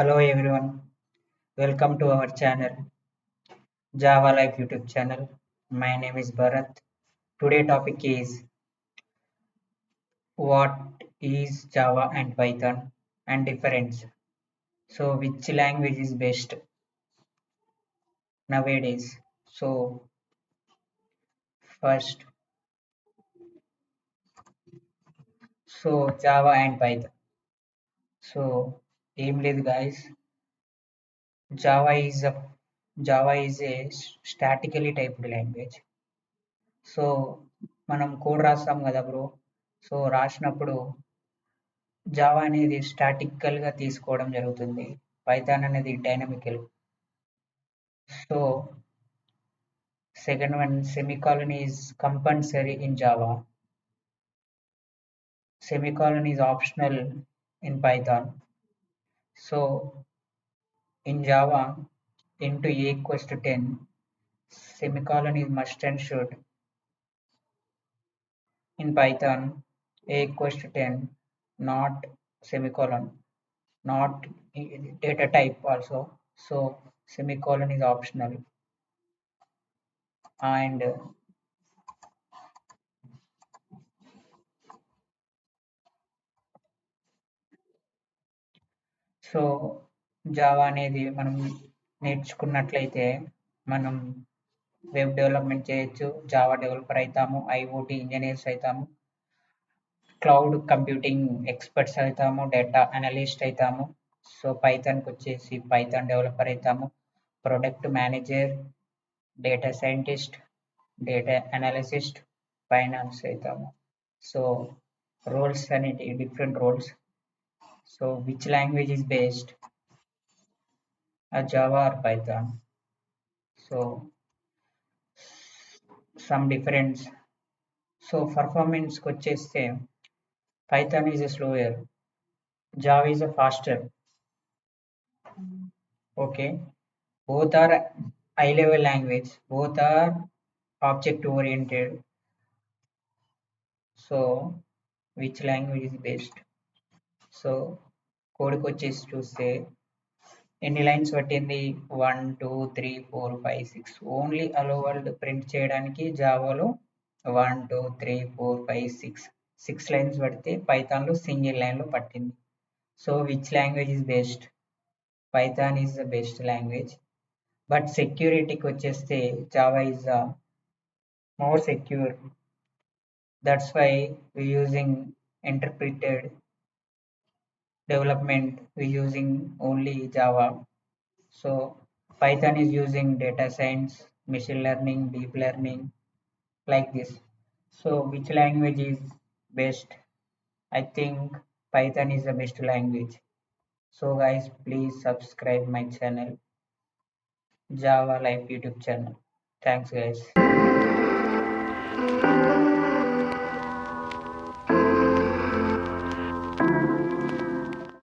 Hello everyone, welcome to our channel, Java Life YouTube channel. My name is Bharat. Today topic is what is Java and Python and difference. So which language is best nowadays? So first, Java and Python. So ఏం లేదు guys. Java is a Java is a statically typed language. So మనం code రాస్తాం కదా bro. So రాసినప్పుడు Java అనేది statistical గా తీసుకోవడం జరుగుతుంది. పైథాన్ అనేది dynamical. So second one semicolon is compulsory in Java. Semicolon is optional in Python. So in Java, into a equals to 10, semicolon is must and should. In Python, a equals to 10, not semicolon, not data type also. So semicolon is optional. And so Java అనేది మనం నేర్చుకున్నట్లయితే మనం web development చేయొచ్చు, Java developer అవుతాము, IoT engineers అవుతాము, cloud computing experts అవుతాము, data analyst అవుతాము. So పైథాన్కి వచ్చేసి పైథాన్ డెవలపర్ అవుతాము, product manager, data scientist, data analyst, finance అవుతాము. సో రోల్స్ అనేటి different roles. So which language is best, Java or Python? So some difference. So performance కి వచ్చేస్తే Python is a slower, Java is a faster. Okay, both are high level language, both are object oriented. So which language is best? So కోడ్కి వచ్చేసి చూస్తే ఎన్ని lines పట్టింది, 1 2 3 4 5 6. Only అలో world print చేయడానికి జావాలో 1 2 3 4 5 6 lines పడితే పైథాన్లో single లైన్లో పట్టింది. So which language is best? Python is the best language. But సెక్యూరిటీకి వచ్చేస్తే Java is the more secure. That's why we using interpreted development, we using only Java. So Python is using data science, machine learning, deep learning, like this. So which language is best? I think Python is the best language. So guys, please subscribe my channel, Java Life YouTube channel. Thanks guys.